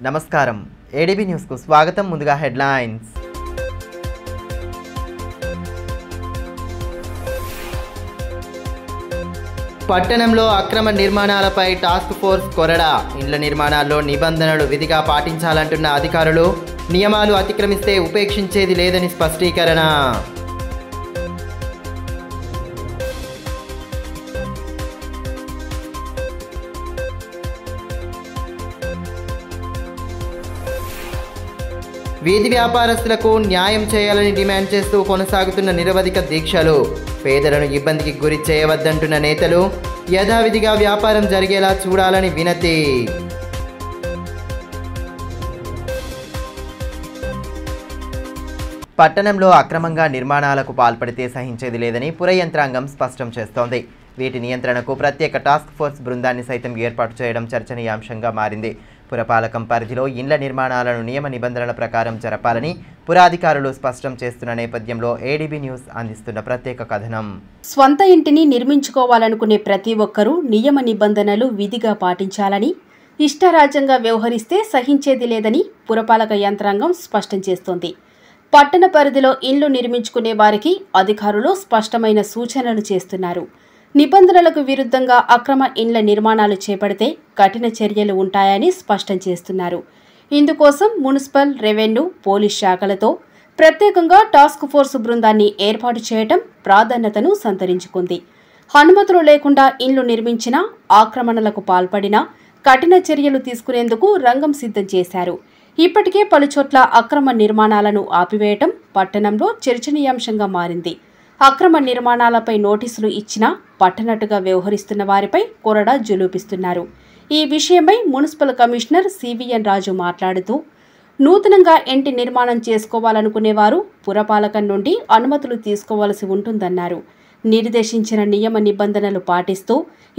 నమస్కారం ADB news కు స్వాగతం. ముందుగా హెడ్లైన్స్. పట్టణంలో అక్రమ నిర్మాణాలపై టాస్క్ ఫోర్స్ కొరడా. ఇండ్ల నిర్మాణాల్లో నిబంధనలు విధిగా పాటించాలంటున్న అధికారులు, నియమాలు అతిక్రమిస్తే ఉపేక్షించేది లేదని స్పష్టీకరణ. వీధి వ్యాపారస్తులకు న్యాయం చేయాలని డిమాండ్ చేస్తూ కొనసాగుతున్న నిరవధిక దీక్షలు. పేదలను ఇబ్బందికి గురి చేయవద్దంటున్న నేతలు, యథావిధిగా వ్యాపారం జరిగేలా చూడాలని వినతి. పట్టణంలో అక్రమంగా నిర్మాణాలకు పాల్పడితే సహించేది లేదని పుర యంత్రాంగం స్పష్టం చేస్తోంది. వీటి నియంత్రణకు ప్రత్యేక టాస్క్ ఫోర్స్ బృందాన్ని సైతం ఏర్పాటు చేయడం చర్చనీయాంశంగా మారింది. పురపాలకం పరిధిలో ఇండ్ల నిర్మాణాలను నియమ నిబంధనల ప్రకారం జరపాలని పురాధికారులు స్పష్టం చేస్తున్న నేపథ్యంలో ఏడీబీ న్యూస్ అందిస్తున్న ప్రత్యేక కథనం. స్వంత ఇంటిని నిర్మించుకోవాలనుకునే ప్రతి ఒక్కరూ నియమ నిబంధనలు విధిగా పాటించాలని, ఇష్టరాజ్యంగా వ్యవహరిస్తే సహించేది లేదని పురపాలక యంత్రాంగం స్పష్టం చేస్తోంది. పట్టణ పరిధిలో ఇండ్లు నిర్మించుకునే వారికి అధికారులు స్పష్టమైన సూచనలు చేస్తున్నారు. నిబంధనలకు విరుద్ధంగా అక్రమ ఇండ్ల నిర్మాణాలు చేపడితే కఠిన చర్యలు ఉంటాయని స్పష్టం చేస్తున్నారు. ఇందుకోసం మున్సిపల్, రెవెన్యూ, పోలీస్ శాఖలతో ప్రత్యేకంగా టాస్క్ ఫోర్స్ బృందాన్ని ఏర్పాటు చేయడం ప్రాధాన్యతను సంతరించుకుంది. అనుమతులు లేకుండా ఇండ్లు నిర్మించినా, ఆక్రమణలకు పాల్పడినా కఠిన చర్యలు తీసుకునేందుకు రంగం సిద్ధం చేశారు. ఇప్పటికే పలుచోట్ల అక్రమ నిర్మాణాలను ఆపివేయటం పట్టణంలో చర్చనీయాంశంగా మారింది. అక్రమ నిర్మాణాలపై నోటీసులు ఇచ్చినా పట్టనట్టుగా వ్యవహరిస్తున్న వారిపై కొరడా జులూపిస్తున్నారు. ఈ విషయమై మున్సిపల్ కమిషనర్ సివిఎన్ రాజు మాట్లాడుతూ, నూతనంగా ఇంటి నిర్మాణం చేసుకోవాలనుకునేవారు పురపాలకం నుండి అనుమతులు తీసుకోవాల్సి ఉంటుందన్నారు. నిర్దేశించిన నియమ నిబంధనలు పాటిస్తూ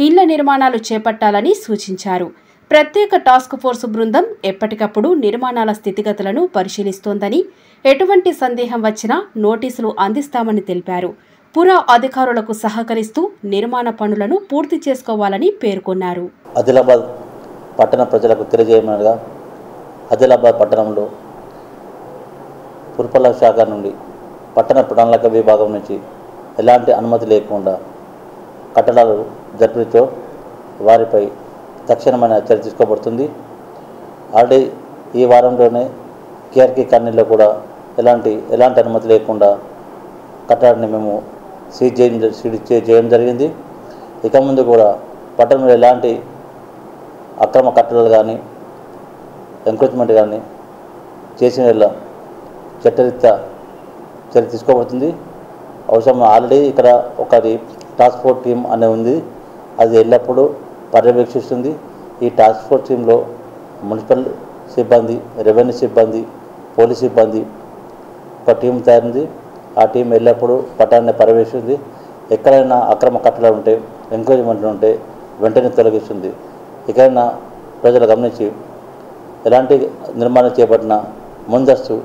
ఇళ్ల నిర్మాణాలు చేపట్టాలని సూచించారు. ప్రత్యేక టాస్క్ ఫోర్స్ బృందం ఎప్పటికప్పుడు నిర్మాణాల స్థితిగతులను పరిశీలిస్తోందని, ఎటువంటి సందేహం వచ్చినా నోటీసులు అందిస్తామని తెలిపారు. పుర అధికారులకు సహకరిస్తూ నిర్మాణ పనులను పూర్తి చేసుకోవాలని పేర్కొన్నారు. ఆదిలాబాద్ పట్టణ ప్రజలకు తెలియజేయమనగా, ఆదిలాబాద్ పట్టణంలో పురపాలక శాఖ నుండి పట్టణ ప్రణాళిక విభాగం నుంచి ఎలాంటి అనుమతి లేకుండా కట్టడాలు జరిపితో వారిపై తక్షణమైన చర్య తీసుకోబడుతుంది. ఆల్రెడీ ఈ వారంలోనే కేఆర్కే కాలనీలో కూడా ఎలాంటి అనుమతి లేకుండా కట్టడాన్ని మేము సీజ్ చేయడం జరిగింది. ఇక ముందు కూడా పట్టణంలో ఎలాంటి అక్రమ కట్టడాలు కానీ ఎంక్రోచ్మెంట్ కానీ చేసిన వల్ల చట్టరీత్యా చర్య తీసుకోబడుతుంది. అవసరం ఆల్రెడీ ఇక్కడ ఒకటి టాస్క్ ఫోర్స్ టీం అనే ఉంది, అది ఎల్లప్పుడూ పర్యవేక్షిస్తుంది. ఈ టాస్క్ ఫోర్స్ టీంలో మున్సిపల్ సిబ్బంది, రెవెన్యూ సిబ్బంది, పోలీస్ సిబ్బంది ఒక టీం తయారైంది. ఆ టీం ఎల్లప్పుడూ పట్టణాన్ని పర్యవేక్షిస్తుంది. ఎక్కడైనా అక్రమ కట్టడాలు ఉంటే, ఎంకరేజ్మెంట్లు ఉంటే వెంటనే తొలగిస్తుంది. ఎక్కడైనా ప్రజలు గమనించి ఎలాంటి నిర్మాణం చేపట్టిన ముందస్తు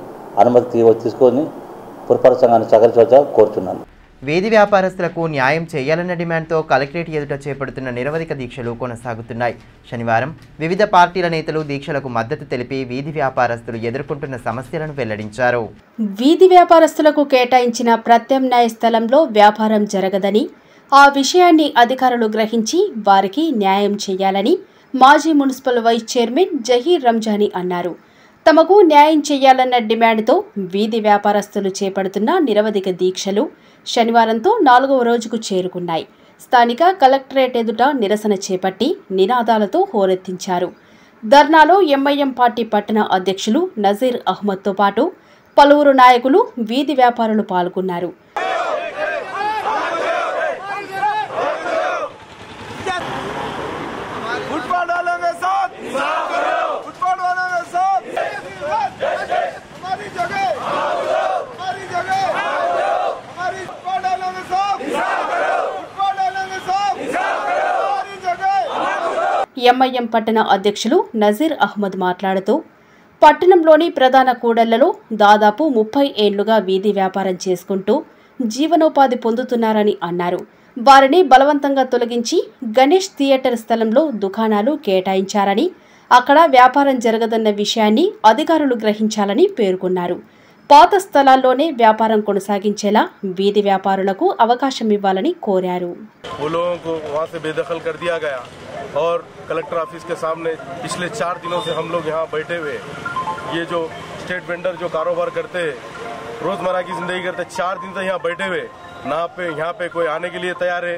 అనుమతి తీసుకొని పురపాలక సంఘాన్ని సహకరించవచ్చా కోరుతున్నాను. వీధి వ్యాపారస్తులకు న్యాయం చేయాలన్న డిమాండ్తో కలెక్టరేట్ ఎదుట చేపడుతున్న నిరవధిక దీక్షలు కొనసాగుతున్నాయి. శనివారం వివిధ పార్టీల నేతలు దీక్షలకు మద్దతు తెలిపి వీధి వ్యాపారస్తులు ఎదుర్కొంటున్న సమస్యలను వెల్లడించారు. వీధి వ్యాపారస్తులకు కేటాయించిన ప్రత్యామ్నాయ స్థలంలో వ్యాపారం జరగదని, ఆ విషయాన్ని అధికారులు గ్రహించి వారికి న్యాయం చేయాలని మాజీ municipal vice chairman Zaheer Ramzani అన్నారు. తమకు న్యాయం చేయాలన్న డిమాండ్తో వీధి వ్యాపారస్తులు చేపడుతున్న నిరవధిక దీక్షలు శనివారంతో 4వ రోజుకు చేరుకున్నాయి. స్థానిక కలెక్టరేట్ ఎదుట నిరసన చేపట్టి నినాదాలతో హోరెత్తించారు. ధర్నాలో ఎంఐఎం పార్టీ పట్టణ అధ్యక్షులు నజీర్ అహ్మద్తో పాటు పలువురు నాయకులు, వీధి వ్యాపారులు పాల్గొన్నారు. ఎంఐఎం పట్టణ అధ్యక్షులు నజీర్ అహ్మద్ మాట్లాడుతూ, పట్టణంలోని ప్రధాన కూడళ్లలో దాదాపు 30 ఏళ్లుగా వీధి వ్యాపారం చేసుకుంటూ జీవనోపాధి పొందుతున్నారని అన్నారు. వారిని బలవంతంగా తొలగించి గణేష్ థియేటర్ స్థలంలో దుకాణాలు కేటాయించారని, అక్కడ వ్యాపారం జరగదన్న విషయాన్ని అధికారులు గ్రహించాలని పేర్కొన్నారు. పాత స్థలాల్లోనే వ్యాపారం కొనసాగించేలా వీధి వ్యాపారులకు అవకాశం ఇవ్వాలని కోరారు. और कलेक्टर ऑफिस के सामने पिछले 4 दिनों से हम लोग यहाँ बैठे हुए, ये जो स्टेट वेंडर जो कारोबार करते हैं, रोजमर्रा की जिंदगी करते, 4 दिन से यहाँ बैठे हुए, ना पे यहाँ पे कोई आने के लिए तैयार है,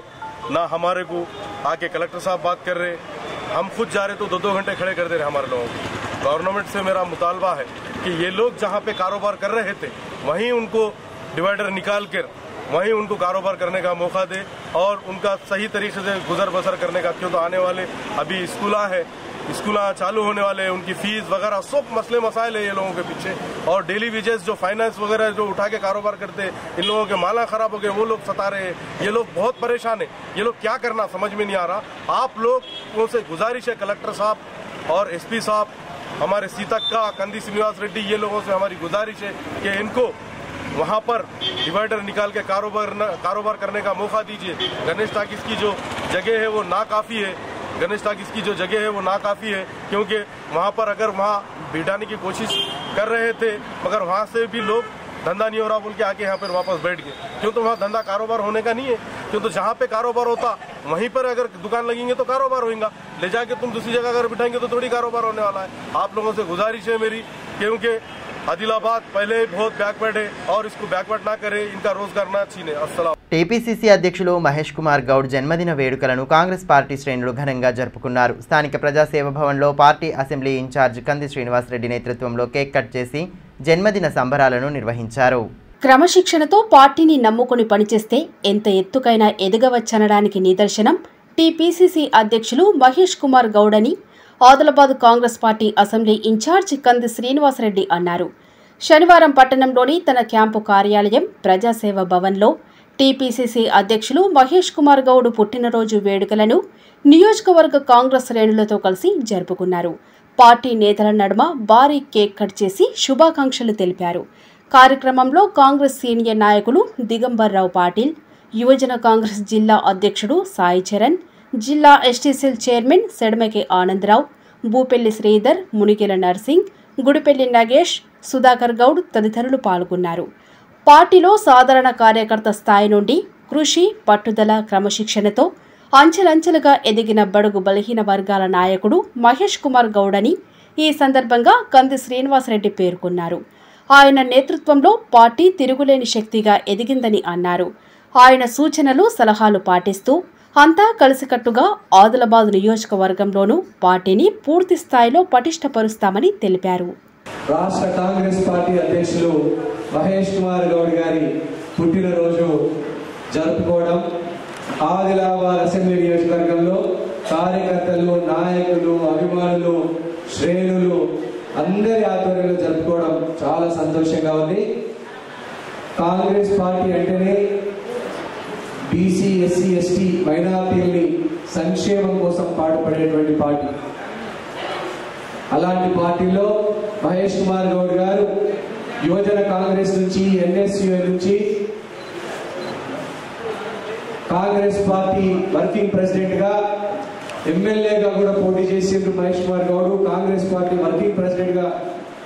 ना हमारे को आके कलेक्टर साहब बात कर रहे. हम खुद जा रहे तो 2-2 घंटे खड़े कर दे रहे हमारे लोगों को. गवर्नमेंट से मेरा मुतालबा है कि ये लोग जहाँ पे कारोबार कर रहे थे वहीं उनको डिवाइडर निकाल कर वहीं उनको कारोबार करने का मौका दे और उनका सही तरीके से गुजर बसर करने का. क्यों तो आने वाले अभी स्कूल है, स्कूल चालू होने वाले हैं, उनकी फीस वगैरह सब मसले मसाइल है ये लोगों के पीछे. और डेली वेजेस जो फाइनेंस वगैरह जो उठा के कारोबार करते हैं, इन लोगों के माला खराब हो गए, वो लोग सता रहे हैं. ये लोग बहुत परेशान है. ये लोग क्या करना समझ में नहीं आ रहा. आप लोगों से गुजारिश है, कलेक्टर साहब और एसपी साहब, हमारे सीतक्का, कंदी श्रीनिवास रेड्डी, ये लोगों से हमारी गुजारिश है कि इनको वहाँ पर डिवाइडर निकाल के कारोबार करने का मौका दीजिए. गणेश टाकिस की जो जगह है वो नाकाफी है. गणेश टाकिस की जो जगह है वो नाकाफी है, क्योंकि वहाँ पर अगर वहाँ बिठाने की कोशिश कर रहे थे मगर वहाँ से भी लोग धंधा नहीं हो रहा बोल के आके यहाँ पर वापस बैठ गए. क्यों तो वहाँ धंधा कारोबार होने का नहीं है. क्यों तो जहाँ पे कारोबार होता वहीं पर अगर दुकान लगेंगे तो कारोबार होगा. ले जाके तुम दूसरी जगह अगर बिठाएंगे तो थोड़ी कारोबार होने वाला है. आप लोगों से गुजारिश है मेरी, क्योंकि आदिलाबाद पहले बहुत बैकवर्ड है और इसको बैकवर्ड ना करे, इनका रोजगार ना छीने. अस्सलाम. టీపీసీసీ అధ్యక్షులు మహేష్ కుమార్ గౌడ్ జన్మదిన వేడుకలను కాంగ్రెస్ పార్టీ శ్రేణులు ఘనంగా జరుపుకున్నారు. స్థానిక ప్రజాసేవ భవన్లో పార్టీ అసెంబ్లీ ఇన్ఛార్జ్ కంది శ్రీనివాస్ రెడ్డి నేతృత్వంలో కేక్ కట్ చేసి జన్మదిన సంబరాలను నిర్వహించారు. క్రమశిక్షణతో పార్టీని నమ్ముకుని పనిచేస్తే ఎంత ఎత్తుకైనా ఎదగవచ్చనడానికి నిదర్శనం టీపీసీసీ అధ్యక్షులు మహేష్ కుమార్ గౌడ్ అని Adilabad Congress party assembly incharge Kandi Srinivasa Reddy అన్నారు. శనివారం పట్టణంలోని తన క్యాంపు కార్యాలయం ప్రజాసేవ భవన్లో టీపీసీసీ అధ్యక్షులు మహేష్ కుమార్ గౌడ్ పుట్టినరోజు వేడుకలను నియోజకవర్గ కాంగ్రెస్ శ్రేణులతో కలిసి జరుపుకున్నారు. పార్టీ నేతల నడుమ భారీ కేక్ కట్ చేసి శుభాకాంక్షలు తెలిపారు. కార్యక్రమంలో కాంగ్రెస్ సీనియర్ నాయకులు దిగంబర్రావు పాటిల్, యువజన కాంగ్రెస్ జిల్లా అధ్యక్షుడు సాయి చరణ్, జిల్లా ఎస్టీసీఎల్ చైర్మన్ సెడమకే ఆనందరావు, భూపెల్లి శ్రీధర్, మునికెల నర్సింగ్, గుడిపెల్లి నగేష్, సుధాకర్ గౌడ్ తదితరులు పాల్గొన్నారు. పార్టీలో సాధారణ కార్యకర్త స్థాయి నుండి కృషి, పట్టుదల, క్రమశిక్షణతో అంచెలంచెలుగా ఎదిగిన బడుగు బలహీన వర్గాల నాయకుడు మహేష్ కుమార్ గౌడ్ అని ఈ సందర్భంగా కంది శ్రీనివాసరెడ్డి పేర్కొన్నారు. ఆయన నేతృత్వంలో పార్టీ తిరుగులేని శక్తిగా ఎదిగిందని అన్నారు. ఆయన సూచనలు, సలహాలు పాటిస్తూ అంతా కలిసికట్టుగా ఆదిలాబాద్ నియోజకవర్గంలోనూ పార్టీని పూర్తి స్థాయిలో పటిష్టపరుస్తామని తెలిపారు. రాష్ట్ర కాంగ్రెస్ పార్టీ అధ్యక్షులు మహేష్ కుమార్ గౌడ్ గారి పుట్టినరోజు జరుపుకోవడం ఆదిలాబాద్ అసెంబ్లీ నియోజకవర్గంలో కార్యకర్తలు, నాయకులు, అభిమానులు, శ్రేణులు అందరి ఆధ్వర్యంలో జరుపుకోవడం చాలా సంతోషంగా ఉంది. కాంగ్రెస్ పార్టీ అంటేనే బీసీ, ఎస్సీ, ఎస్టీ మైనారిటీలని సంక్షేమం కోసం పాటుపడేటువంటి పార్టీ. అలాంటి పార్టీలో మహేష్ కుమార్ గౌడ్ గారు యువజన కాంగ్రెస్ నుంచి, ఎన్ఎస్యూ నుంచి కాంగ్రెస్ పార్టీ వర్కింగ్ ప్రెసిడెంట్ గా, ఎమ్మెల్యేగా కూడా పోటీ చేసిండ్రు. Mahesh Kumar Goud Congress party working president గా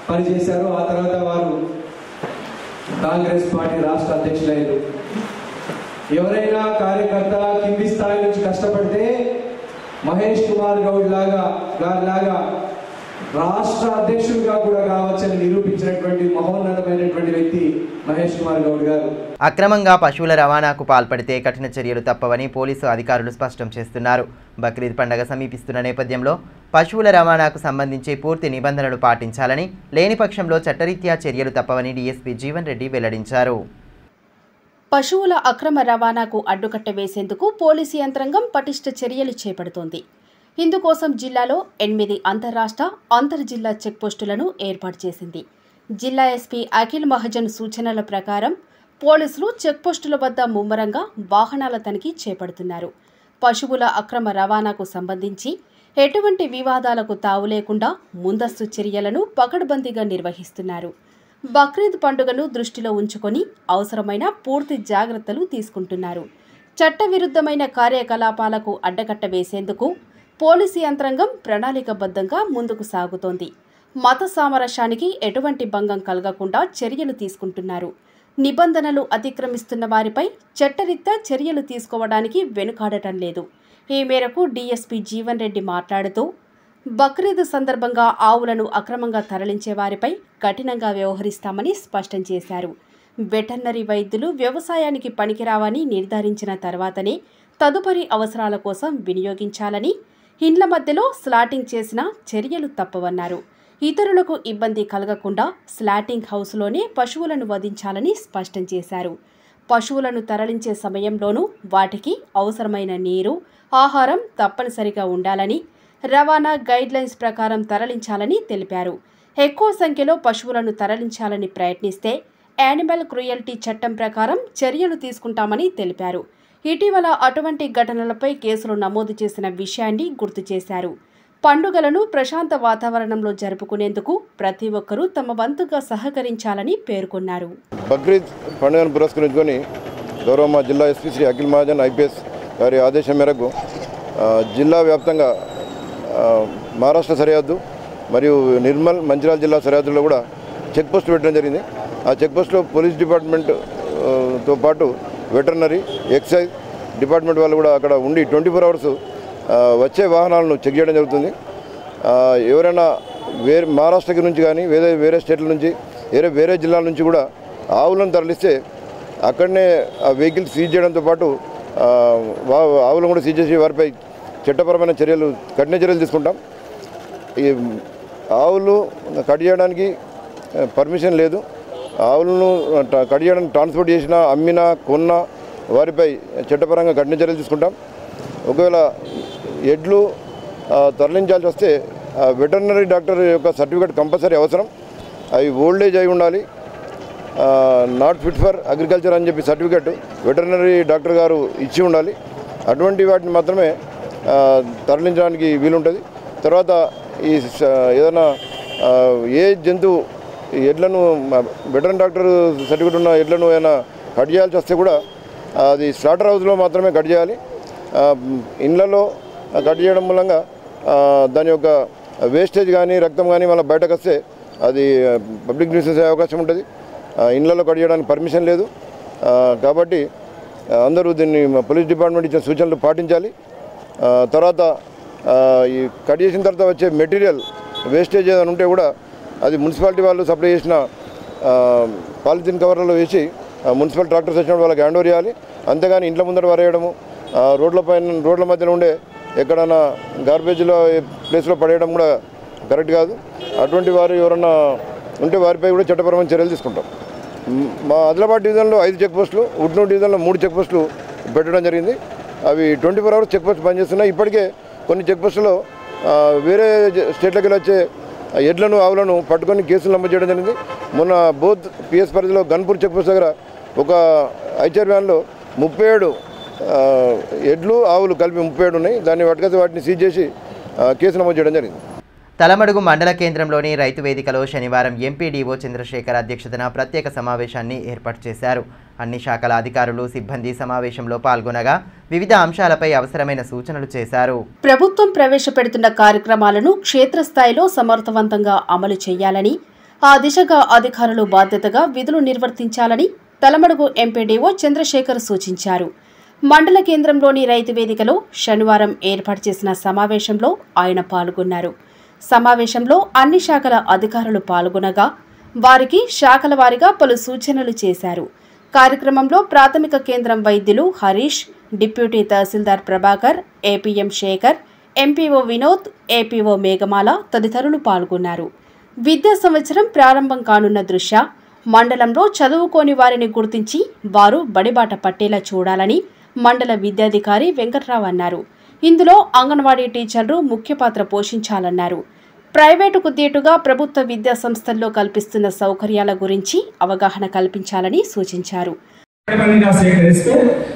పనిచేశారు. ఆ తర్వాత వారు కాంగ్రెస్ పార్టీ రాష్ట్ర అధ్యక్షులయ్యారు. ఎవరైనా కార్యకర్త కింది స్థాయి నుంచి కష్టపడితే మహేష్ కుమార్ గౌడ్ లాగా రాష్ట్ర అధ్యక్షుడిగా కూడా కావచ్చని నిరూపించినటువంటి మహోన్నతమైనటువంటి వ్యక్తి మహేష్ కుమార్ గౌడ్ గారు. అక్రమంగా పశువుల రవాణాకు పాల్పడితే కఠిన చర్యలు తప్పవని పోలీసు అధికారులు స్పష్టం చేస్తున్నారు. బక్రీద్ పండుగ సమీపిస్తున్న నేపథ్యంలో పశువుల రవాణాకు సంబంధించి పూర్తి నిబంధనలు పాటించాలని, లేని పక్షంలో చట్టరీత్యా చర్యలు తప్పవని డీఎస్పీ జీవన్ రెడ్డి వెల్లడించారు. పశువుల అక్రమ రవాణాకు అడ్డుకట్ట వేసేందుకు పోలీసు యంత్రాంగం పటిష్ట చర్యలు చేపడుతోంది. ఇందుకోసం జిల్లాలో 8 అంతర్రాష్ట్ర, అంతర్జిల్లా చెక్పోస్టులను ఏర్పాటు చేసింది. జిల్లా ఎస్పీ అఖిల్ మహాజన్ సూచనల ప్రకారం పోలీసులు చెక్పోస్టుల వద్ద ముమ్మరంగా వాహనాల తనిఖీ చేపడుతున్నారు. పశువుల అక్రమ రవాణాకు సంబంధించి ఎటువంటి వివాదాలకు తావు లేకుండా ముందస్తు చర్యలను పకడ్బందీగా నిర్వహిస్తున్నారు. బక్రీద్ పండుగను దృష్టిలో ఉంచుకొని అవసరమైన పూర్తి జాగ్రత్తలు తీసుకుంటున్నారు. చట్టవిరుద్ధమైన కార్యకలాపాలకు అడ్డకట్ట వేసేందుకు పోలీసు యంత్రాంగం ప్రణాళికబద్ధంగా ముందుకు సాగుతోంది. మత సామరస్యానికి ఎటువంటి భంగం కలగకుండా చర్యలు తీసుకుంటున్నారు. నిబంధనలు అతిక్రమిస్తున్న వారిపై చట్టరీత్యా చర్యలు తీసుకోవడానికి వెనుకాడటం లేదు. ఈ మేరకు డీఎస్పీ జీవన్ రెడ్డి మాట్లాడుతూ, బక్రీద్ సందర్భంగా ఆవులను అక్రమంగా తరలించే వారిపై కఠినంగా వ్యవహరిస్తామని స్పష్టం చేశారు. వెటర్నరీ వైద్యులు వ్యవసాయానికి పనికిరావని నిర్ధారించిన తర్వాతనే తదుపరి అవసరాల కోసం వినియోగించాలని, ఇండ్ల మధ్యలో స్లాటింగ్ చేసినా చర్యలు తప్పవన్నారు. ఇతరులకు ఇబ్బంది కలగకుండా స్లాటింగ్ హౌస్లోనే పశువులను వధించాలని స్పష్టం చేశారు. పశువులను తరలించే సమయంలోనూ వాటికి అవసరమైన నీరు, ఆహారం తప్పనిసరిగా ఉండాలని, రవాణా గైడ్లైన్స్ ప్రకారం తరలించాలని తెలిపారు. ఎక్కువ సంఖ్యలో పశువులను తరలించాలని ప్రయత్నిస్తే యానిమల్ క్రూయల్టీ చట్టం ప్రకారం చర్యలు తీసుకుంటామని తెలిపారు. ఇటీవల అటువంటి ఘటనలపై కేసులు నమోదు చేసిన విషయాన్ని గుర్తు చేశారు. పండుగలను ప్రశాంత వాతావరణంలో జరుపుకునేందుకు ప్రతి ఒక్కరూ తమ వంతుగా సహకరించాలని పేర్కొన్నారు. బక్రీద్ పండుగను పురస్కరించుకొని గౌరవ మా జిల్లా ఎస్పీ శ్రీ అఖిల్ మహాజన్ ఐపీఎస్ గారి ఆదేశం మేరకు జిల్లా వ్యాప్తంగా మహారాష్ట్ర సరిహద్దు మరియు నిర్మల్ మంచిర్యాల జిల్లా సరిహద్దులో కూడా చెక్ పోస్ట్ పెట్టడం జరిగింది. ఆ చెక్ పోస్ట్లో పోలీస్ డిపార్ట్మెంట్తో పాటు వెటర్నరీ, ఎక్సైజ్ డిపార్ట్మెంట్ వాళ్ళు కూడా అక్కడ ఉండి 24 hours వచ్చే వాహనాలను చెక్ చేయడం జరుగుతుంది. ఎవరైనా మహారాష్ట్రకి నుంచి కానీ వేరే స్టేట్ల నుంచి వేరే జిల్లాల నుంచి కూడా ఆవులను తరలిస్తే అక్కడనే ఆ వెహికల్ సీజ్ చేయడంతో పాటు ఆవులను కూడా సీజ్ చేసి వారిపై చట్టపరమైన కఠిన చర్యలు తీసుకుంటాం. ఈ ఆవులు కట్ చేయడానికి పర్మిషన్ లేదు. ఆవులను కట్ చేయడానికి ట్రాన్స్పోర్ట్ చేసినా, అమ్మినా, కొన్నా వారిపై చట్టపరంగా కఠిన చర్యలు తీసుకుంటాం. ఒకవేళ ఎడ్లు తరలించాల్సి వస్తే వెటర్నరీ డాక్టర్ యొక్క సర్టిఫికేట్ కంపల్సరీ అవసరం. అవి ఓల్డేజ్ అయి ఉండాలి, నాట్ ఫిట్ ఫర్ అగ్రికల్చర్ అని చెప్పి సర్టిఫికేట్ వెటర్నరీ డాక్టర్ గారు ఇచ్చి ఉండాలి. అటువంటి వాటిని మాత్రమే తరలించడానికి వీలుంటుంది. తర్వాత ఈ ఏదైనా ఏ జంతువు ఎడ్లను వెటర్నరీ డాక్టర్ సర్టిఫికేట్ ఉన్న ఎడ్లను ఏమైనా కట్ చేయాల్సి వస్తే కూడా అది స్లాటర్ హౌస్లో మాత్రమే కట్ చేయాలి. ఇండ్లలో కట్ చేయడం మూలంగా దాని యొక్క వేస్టేజ్ కానీ రక్తం కానీ మళ్ళీ బయటకు వస్తే అది పబ్లిక్ న్యూసెన్స్ అయ్యే అవకాశం ఉంటుంది. ఇండ్లలో కట్ చేయడానికి పర్మిషన్ లేదు. కాబట్టి అందరూ దీన్ని పోలీస్ డిపార్ట్మెంట్ ఇచ్చిన సూచనలు పాటించాలి. తర్వాత ఈ కట్ చేసిన తర్వాత వచ్చే మెటీరియల్ వేస్టేజ్ ఏదైనా ఉంటే కూడా అది మున్సిపాలిటీ వాళ్ళు సప్లై చేసిన పాలిథిన్ కవర్లలో వేసి మున్సిపల్ ట్రాక్టర్స్ వచ్చినప్పుడు వాళ్ళకి హ్యాండ్ ఓవర్ చేయాలి. అంతేగాని ఇంట్ల ముందర వరేయడము, రోడ్ల మధ్యలో ఉండే ఎక్కడైనా గార్బేజ్లో ప్లేస్లో పడేయడం కూడా కరెక్ట్ కాదు. అటువంటి వారు ఎవరన్నా ఉంటే వారిపై కూడా చట్టపరమైన చర్యలు తీసుకుంటాం. మా ఆదిలాబాద్ డివిజన్లో 5 చెక్ పోస్టులు, ఉట్నూరు డివిజన్లో 3 చెక్ పోస్టులు పెట్టడం జరిగింది. అవి 24 hours చెక్ పోస్ట్ పనిచేస్తున్నాయి. ఇప్పటికే కొన్ని చెక్ పోస్టులో వేరే స్టేట్లకి వచ్చే ఎడ్లను, ఆవులను పట్టుకొని కేసులు నమోదు చేయడం జరిగింది. మొన్న బోత్ పిఎస్ పరిధిలో గన్పూర్ చెక్ పోస్ట్ దగ్గర ఒక ఐచర్ వ్యాన్లో 37 ఎడ్లు, ఆవులు కలిపి 37 ఉన్నాయి. దాన్ని పట్టుకొస్తే వాటిని సీజ్ చేసి కేసు నమోదు చేయడం జరిగింది. తలమడుగు మండల కేంద్రంలోని రైతు వేదికలో శనివారం ఎంపీడీఓ చంద్రశేఖర్ అధ్యక్షతన ప్రత్యేక సమావేశాన్ని ఏర్పాటు చేశారు. అన్ని శాఖల అధికారులు, సిబ్బంది సమావేశంలో పాల్గొనగా వివిధ అంశాలపై అవసరమైన సూచనలు చేశారు. ప్రభుత్వం ప్రవేశపెడుతున్న కార్యక్రమాలను క్షేత్రస్థాయిలో సమర్థవంతంగా అమలు చేయాలని, ఆ దిశగా అధికారులు బాధ్యతగా విధులు నిర్వర్తించాలని తలమడుగు ఎంపీడీఓ చంద్రశేఖర్ సూచించారు. మండల కేంద్రంలోని రైతు వేదికలో శనివారం ఏర్పాటు చేసిన సమావేశంలో ఆయన పాల్గొన్నారు. సమావేశంలో అన్ని శాఖల అధికారులు పాల్గొనగా వారికి శాఖల వారీగా పలు సూచనలు చేశారు. కార్యక్రమంలో ప్రాథమిక కేంద్రం వైద్యులు Harish, deputy tahsildar Prabhakar, APM Shekhar, MPO Vinod, APO Meghamala తదితరులు పాల్గొన్నారు. విద్యా సంవత్సరం ప్రారంభం కానున్న దృష్ట్యా మండలంలో చదువుకోని వారిని గుర్తించి వారు బడిబాట పట్టేలా చూడాలని మండల విద్యాధికారి వెంకట్రావు అన్నారు. ఇందులో అంగన్వాడీ టీచర్లు ముఖ్య పాత్ర పోషించాలన్నారు. ప్రైవేటుకు దీటుగా ప్రభుత్వ విద్యా సంస్థల్లో కల్పిస్తున్న సౌకర్యాల గురించి అవగాహన కల్పించాలని సూచించారు. సేకరిస్తే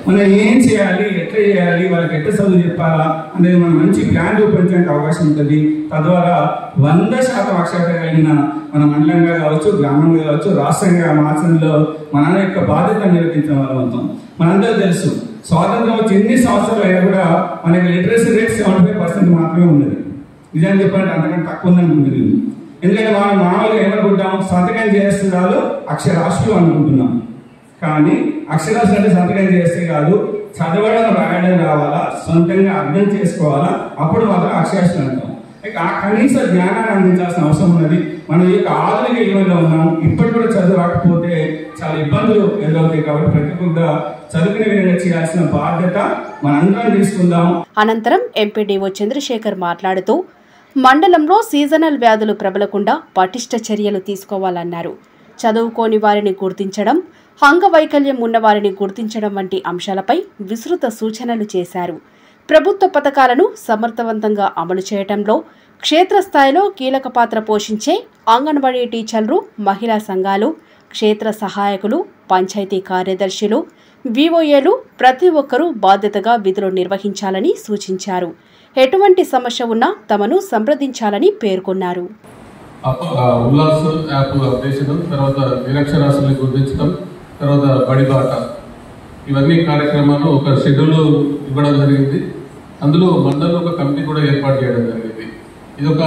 మనం ఏం చేయాలి, ఎట్లా చేయాలి, వాళ్ళకి ఎట్లా చదువు చెప్పాలా అనేది మనం మంచి ప్లాన్ రూపొందించడానికి అవకాశం ఉంటుంది. తద్వారా 100% అక్షరత కలిగిన మన మండలంగా కావచ్చు, గ్రామంగా కావచ్చు, రాష్ట్రంగా మార్చడంలో మన యొక్క బాధ్యత నిర్వహించడం వల్ల అవుతాం. మనందరూ తెలుసు స్వాతంత్రం వచ్చి ఎన్ని సంవత్సరాలు అయినా కూడా మనకి లిటరసీ రేట్ 75% మాత్రమే ఉన్నది. నిజాన్ని చెప్పాలంటే అంతకంటే తక్కువ ఉందనుకుంటుంది. ఎందుకంటే మనం మామూలుగా ఏమనుకుంటాం, సంతకం చేస్తున్నాడు అక్షరాస్యులు అనుకుంటున్నాం. కానీ అక్షరాస్యులు అంటే సంతకం చేస్తే కాదు, చదవడం రాయడం రావాలా, సొంతంగా అర్థం చేసుకోవాలా, అప్పుడు మాత్రం అక్షరాస్యులు అంటాం. ఆ కనీస జ్ఞానాన్ని అందించాల్సిన అవసరం ఉన్నది. మనం ఈ యొక్క ఆధునిక యుగంలో ఉన్నాం. ఇప్పటి కూడా చదువు రాకపోతే చాలా ఇబ్బందులు ఎదురవుతాయి. కాబట్టి ప్రతి ఒక్క చదువుకునే విధంగా చేయాల్సిన బాధ్యత మనందరం తీసుకుందాం. అనంతరం ఎంపీడీఓ చంద్రశేఖర్ మాట్లాడుతూ మండలంలో సీజనల్ వ్యాధులు ప్రబలకుండా పటిష్ట చర్యలు తీసుకోవాలన్నారు. చదువుకోని వారిని గుర్తించడం, అంగవైకల్యం ఉన్న వారిని గుర్తించడం వంటి అంశాలపై విస్తృత సూచనలు చేశారు. ప్రభుత్వ పథకాలను సమర్థవంతంగా అమలు చేయడంలో క్షేత్రస్థాయిలో కీలక పాత్ర పోషించే అంగన్వాడీ టీచర్లు, మహిళా సంఘాలు, క్షేత్ర సహాయకులు, పంచాయతీ కార్యదర్శులు, విఓఏలు ప్రతి ఒక్కరూ బాధ్యతగా విధులు నిర్వహించాలని సూచించారు. ఎటువంటి సమస్య ఉన్నా తమను సంప్రదించాలని పేర్కొన్నారు. ఉల్లాస్ యాప్ అప్డేషన్, తర్వాత నిరక్షరాస్యుల్ని గుర్తించడం, తర్వాత బడిబాట, ఇవన్నీ కార్యక్రమాలు ఒక షెడ్యూల్ ఇవ్వడం జరిగింది. అందులో మండలంలో ఒక కమిటీ కూడా ఏర్పాటు చేయడం జరిగింది. ఇది ఒక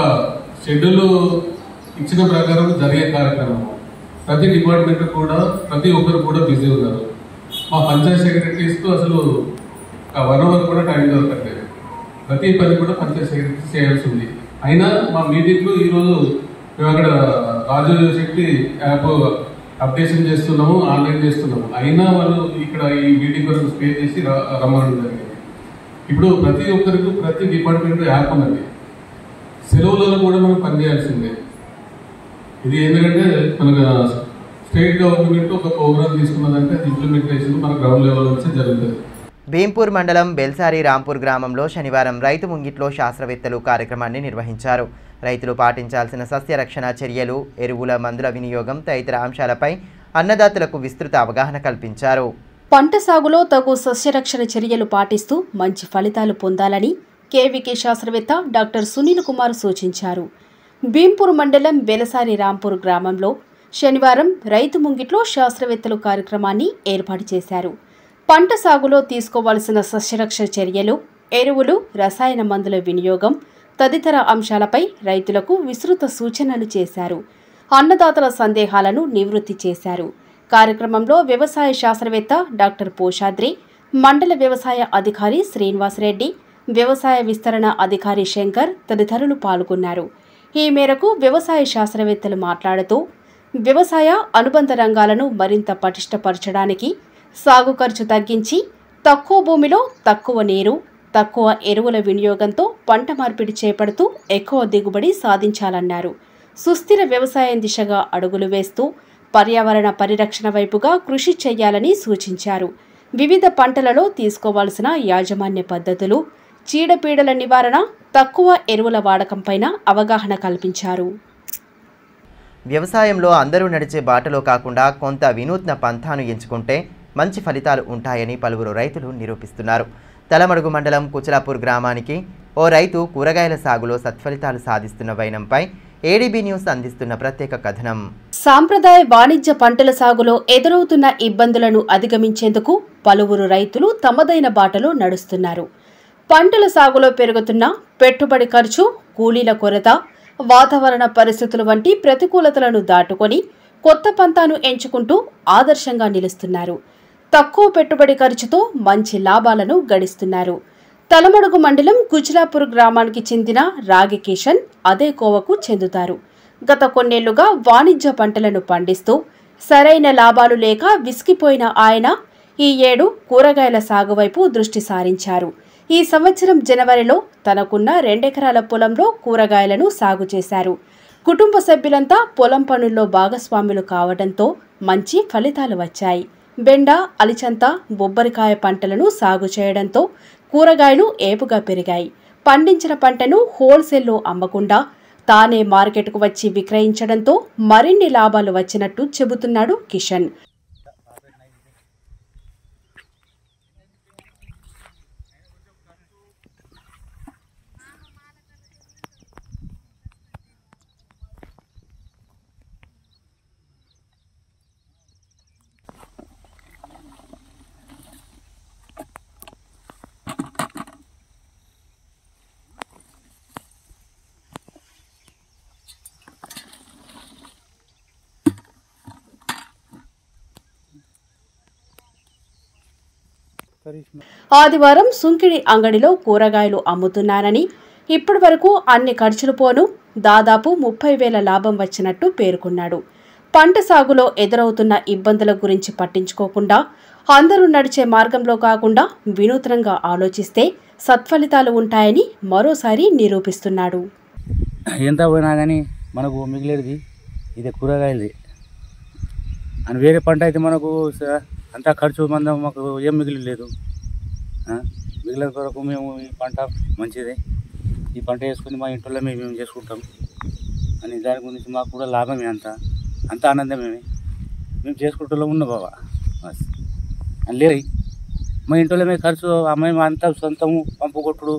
షెడ్యూల్ ఇచ్చిన ప్రకారం జరిగే కార్యక్రమం. ప్రతి డిపార్ట్మెంట్ కూడా ప్రతి ఒక్కరు కూడా బిజీ ఉన్నారు. మా పంచాయత్ సెక్రటరీస్కు అసలు 1 అవర్ కూడా టైం దొరకట్లేదు. ప్రతి పని కూడా పంచాయత్ సెక్రటరీ చేయాల్సి ఉంది. అయినా మా మీటింగ్లో ఈరోజు మేము అక్కడ రాజు శక్తి యాప్ అప్డేషన్ చేస్తున్నాము, ఆన్లైన్ చేస్తున్నాము. అయినా వాళ్ళు ఇక్కడ ఈ మీటింగ్ వరకు స్టే చేసి రమ్మడం జరిగింది. ఇప్పుడు ప్రతి ఒక్కరికి ప్రతి డిపార్ట్మెంట్ యాప్ ఉన్నది. సెలవులలో కూడా మనం పనిచేయాల్సిందే. ఇది ఎందుకంటే మనకు స్టేట్ గవర్నమెంట్ ఒక ప్రోగ్రామ్ తీసుకున్నదంటే అది ఇంప్లిమెంటేషన్ మన గ్రౌండ్ లెవెల్ నుంచి జరుగుతుంది. భీంపూర్ మండలం బెల్సారి రాంపూర్ గ్రామంలో శనివారం రైతు ముంగిట్లో శాస్త్రవేత్తలు కార్యక్రమాన్ని నిర్వహించారు. రైతులు పాటించాల్సిన సస్యరక్షణ చర్యలు, ఎరువుల, మందుల వినియోగం తదితర అంశాలపై అన్నదాతలకు విస్తృత అవగాహన కల్పించారు. పంట సాగులో తగు సస్యరక్షణ చర్యలు పాటిస్తూ మంచి ఫలితాలు పొందాలని కేవీకే శాస్త్రవేత్త డాక్టర్ సునీల్ కుమార్ సూచించారు. భీంపూర్ మండలం బెలసారి రాంపూర్ గ్రామంలో శనివారం రైతు ముంగిట్లో శాస్త్రవేత్తలు కార్యక్రమాన్ని ఏర్పాటు చేశారు. పంట సాగులో తీసుకోవాల్సిన సస్యరక్షణ చర్యలు, ఎరువులు, రసాయన మందుల వినియోగం తదితర అంశాలపై రైతులకు విస్తృత సూచనలు చేశారు. అన్నదాతల సందేహాలను నివృత్తి చేశారు. కార్యక్రమంలో వ్యవసాయ శాస్త్రవేత్త డాక్టర్ పోషాద్రి, మండల వ్యవసాయ అధికారి శ్రీనివాసరెడ్డి, వ్యవసాయ విస్తరణ అధికారి శంకర్ తదితరులు పాల్గొన్నారు. ఈ మేరకు వ్యవసాయ శాస్త్రవేత్తలు మాట్లాడుతూ వ్యవసాయ అనుబంధ రంగాలను మరింత పటిష్టపరచడానికి సాగు ఖర్చు తగ్గించి తక్కువ భూమిలో తక్కువ నీరు, తక్కువ ఎరువుల వినియోగంతో పంట మార్పిడి చేపడుతూ ఎక్కువ దిగుబడి సాధించాలన్నారు. సుస్థిర వ్యవసాయం దిశగా అడుగులు వేస్తూ పర్యావరణ పరిరక్షణ వైపుగా కృషి చేయాలని సూచించారు. వివిధ పంటలలో తీసుకోవాల్సిన యాజమాన్య పద్ధతులు, చీడపీడల నివారణ, తక్కువ ఎరువుల వాడకంపైన అవగాహన కల్పించారు. వ్యవసాయంలో అందరూ నడిచే బాటలో కాకుండా కొంత వినూత్న పంథాను ఎంచుకుంటే మంచి ఫలితాలు ఉంటాయని పలువురు రైతులు నిరూపిస్తున్నారు. తలమడుగు మండలం కుచలాపూర్ గ్రామానికి ఓ రైతు కూరగాయల సాగులో సత్ఫలితాలు సాధిస్తున్న వైనంపై ఏడీబీ న్యూస్ అందిస్తున్న ప్రత్యేక కథనం. సాంప్రదాయ వాణిజ్య పంటల సాగులో ఎదురవుతున్న ఇబ్బందులను అధిగమించేందుకు పలువురు రైతులు తమదైన బాటలో నడుస్తున్నారు. పంటల సాగులో పెరుగుతున్న పెట్టుబడి ఖర్చు, కూలీల కొరత, వాతావరణ పరిస్థితులు వంటి ప్రతికూలతలను దాటుకొని కొత్త పంతాను ఎంచుకుంటూ ఆదర్శంగా నిలుస్తున్నారు. తక్కువ పెట్టుబడి ఖర్చుతో మంచి లాభాలను గడిస్తున్నారు. తలమడుగు మండలం కుచిలాపూర్ గ్రామానికి చెందిన రాగి కిషన్ అదే కోవకు చెందుతారు. గత కొన్నేళ్లుగా వాణిజ్య పంటలను పండిస్తూ సరైన లాభాలు లేక విసిగిపోయిన ఆయన ఈ ఏడు కూరగాయల సాగు వైపు దృష్టి సారించారు. ఈ సంవత్సరం జనవరిలో తనకున్న 2 ఎకరాల పొలంలో కూరగాయలను సాగు చేశారు. కుటుంబ సభ్యులంతా పొలం పనుల్లో భాగస్వాములు కావడంతో మంచి ఫలితాలు వచ్చాయి. బెండ, అలిచంత, బొబ్బరికాయ పంటలను సాగు చేయడంతో కూరగాయలు ఏపుగా పెరిగాయి. పండించిన పంటను హోల్సేల్లో అమ్మకుండా తానే మార్కెట్కు వచ్చి విక్రయించడంతో మరిన్ని లాభాలు వచ్చినట్టు చెబుతున్నాడు కిషన్. ఆదివారం సుంకిడి అంగడిలో కూరగాయలు అమ్ముతున్నానని ఇప్పటి వరకు అన్ని ఖర్చులు పోను దాదాపు 30,000 లాభం వచ్చినట్టు పేర్కొన్నాడు. పంట సాగులో ఎదురవుతున్న ఇబ్బందుల గురించి పట్టించుకోకుండా అందరూ నడిచే మార్గంలో కాకుండా వినూత్నంగా ఆలోచిస్తే సత్ఫలితాలు ఉంటాయని మరోసారి నిరూపిస్తున్నాడు. ఎంత పోయినా కానీ మనకు మిగిలేది ఇది కూరగాయలది అని వేరే పంట అయితే మనకు అంతా ఖర్చు మందం మాకు ఏం మిగిలేదు. మిగిలిన కొరకు మేము ఈ పంట మంచిదే, ఈ పంట వేసుకుని మా ఇంట్లో మేము చేసుకుంటాం అని దాని గురించి మాకు కూడా లాభమే, అంత ఆనందమే. మేము చేసుకుంటూ ఉన్నాం బాబా అని లేదు. మా ఇంట్లో మేము ఖర్చు మేము అంతా సొంతము పంపు కొట్టుడు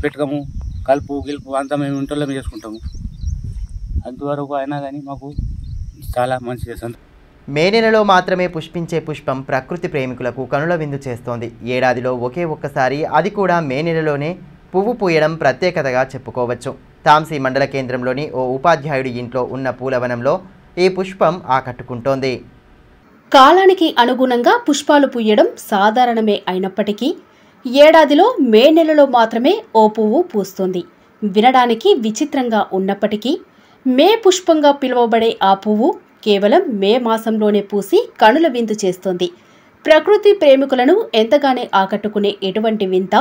పెట్టుకము కలుపు గిలుపు అంతా మేము ఇంట్లో చేసుకుంటాము. అంతవరకు అయినా కానీ మాకు చాలా మంచిది. మే నెలలో మాత్రమే పుష్పించే పుష్పం ప్రకృతి ప్రేమికులకు కనుల విందు చేస్తోంది. ఏడాదిలో ఒక్కసారి, అది కూడా మే నెలలోనే పువ్వు పూయడం ప్రత్యేకతగా చెప్పుకోవచ్చు. తాంసీ మండల కేంద్రంలోని ఓ ఉపాధ్యాయుడి ఇంట్లో ఉన్న పూలవనంలో ఈ పుష్పం ఆకట్టుకుంటోంది. కాలానికి అనుగుణంగా పుష్పాలు పూయడం సాధారణమే అయినప్పటికీ ఏడాదిలో మే నెలలో మాత్రమే ఓ పువ్వు పూస్తుంది. వినడానికి విచిత్రంగా ఉన్నప్పటికీ మే పుష్పంగా పిలువబడే ఆ పువ్వు కేవలం మే మాసంలోనే పూసి కనుల విందు చేస్తోంది. ప్రకృతి ప్రేమికులను ఎంతగానే ఆకట్టుకునే ఎటువంటి వింత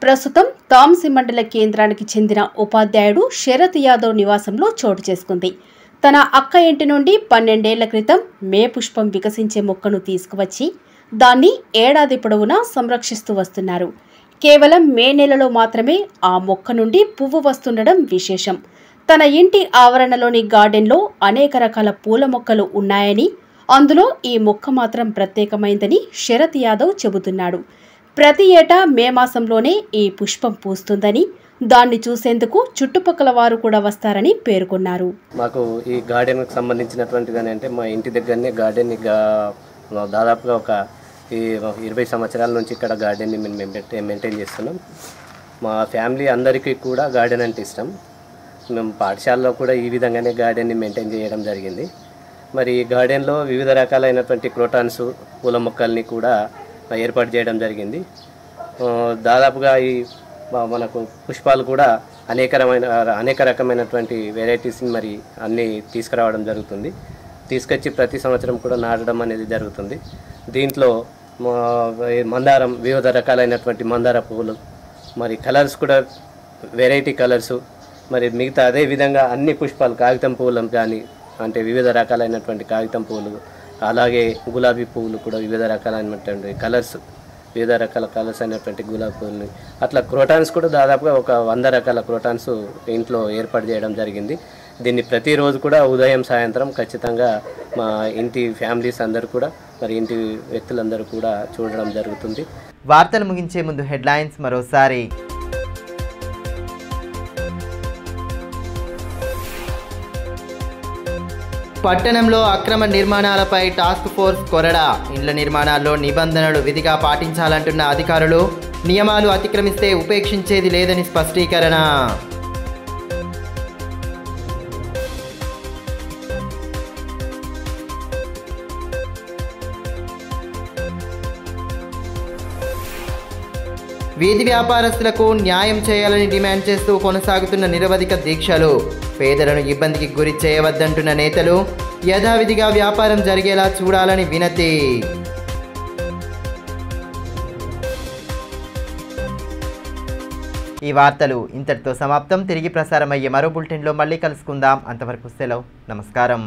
ప్రస్తుతం తాంసీ మండల కేంద్రానికి చెందిన ఉపాధ్యాయుడు శరత్ యాదవ్ నివాసంలో చోటు చేసుకుంది. తన అక్క ఇంటి నుండి 12 ఏళ్ల క్రితం మే పుష్పం వికసించే మొక్కను తీసుకువచ్చి దాన్ని ఏడాది పొడవునా సంరక్షిస్తూ వస్తున్నారు. కేవలం మే నెలలో మాత్రమే ఆ మొక్క నుండి పువ్వు వస్తుండడం విశేషం. తన ఇంటి ఆవరణలోని గార్డెన్లో అనేక రకాల పూల మొక్కలు ఉన్నాయని, అందులో ఈ మొక్క మాత్రం ప్రత్యేకమైందని శరత్ యాదవ్ చెబుతున్నాడు. ప్రతి ఏటా మే మాసంలోనే ఈ పుష్పం పూస్తుందని, దాన్ని చూసేందుకు చుట్టుపక్కల వారు కూడా వస్తారని పేర్కొన్నారు. మాకు ఈ గార్డెన్కి సంబంధించినటువంటిది అంటే మా ఇంటి దగ్గరనే గార్డెన్ దాదాపుగా ఒక 20 సంవత్సరాల నుంచి ఇక్కడ గార్డెన్ని మేము మెయింటైన్ చేస్తున్నాం. మా ఫ్యామిలీ అందరికీ కూడా గార్డెన్ అంటే ఇష్టం. మేము పాఠశాలలో కూడా ఈ విధంగానే గార్డెన్ని మెయింటైన్ చేయడం జరిగింది. మరి ఈ గార్డెన్లో వివిధ రకాలైనటువంటి క్రోటాన్స్ పూల మొక్కల్ని కూడా ఏర్పాటు చేయడం జరిగింది. దాదాపుగా ఈ మనకు పుష్పాలు కూడా అనేక రకమైనటువంటి వెరైటీస్ని మరి అన్నీ తీసుకురావడం జరుగుతుంది. తీసుకొచ్చి ప్రతి సంవత్సరం కూడా నాటడం అనేది జరుగుతుంది. దీంట్లో మందారం, వివిధ రకాలైనటువంటి మందార పువ్వులు, మరి కలర్స్ కూడా వెరైటీ కలర్సు, మరి మిగతా అదే విధంగా అన్ని పుష్పాలు, కాగితం పువ్వులు కానీ అంటే వివిధ రకాలైనటువంటి కాగితం పువ్వులు, అలాగే గులాబీ పువ్వులు కూడా వివిధ రకాలైనటువంటి వివిధ రకాల కలర్స్ అయినటువంటి గులాబీ పువ్వులు, అట్లా క్రోటాన్స్ కూడా దాదాపుగా ఒక 100 రకాల క్రోటాన్స్ ఇంట్లో ఏర్పాటు చేయడం జరిగింది. దీన్ని ప్రతిరోజు కూడా ఉదయం సాయంత్రం ఖచ్చితంగా మా ఇంటి ఫ్యామిలీస్ అందరూ కూడా మరి ఇంటి వ్యక్తులందరూ కూడా చూడడం జరుగుతుంది. వార్తలు ముగించే ముందు హెడ్లైన్స్ మరోసారి. పట్టణంలో అక్రమ నిర్మాణాలపై టాస్క్ ఫోర్స్ కొరడా. ఇండ్ల నిర్మాణాల్లో నిబంధనలు విధిగా పాటించాలంటున్న అధికారులు. నియమాలు అతిక్రమిస్తే ఉపేక్షించేది లేదని స్పష్టీకరణ. వీధి వ్యాపారస్తులకు న్యాయం చేయాలని డిమాండ్ చేస్తూ కొనసాగుతున్న నిరవధిక దీక్షలు. పేదలను ఇబ్బందికి గురి చేయవద్దంటున్న నేతలు. యథావిధిగా వ్యాపారం జరిగేలా చూడాలని వినతి. ఈ వార్తలు ఇంతటితో సమాప్తం. తిరిగి ప్రసారమయ్యే మరో బులెటిన్లో మళ్ళీ కలుసుకుందాం. అంతవరకు సెలవు. నమస్కారం.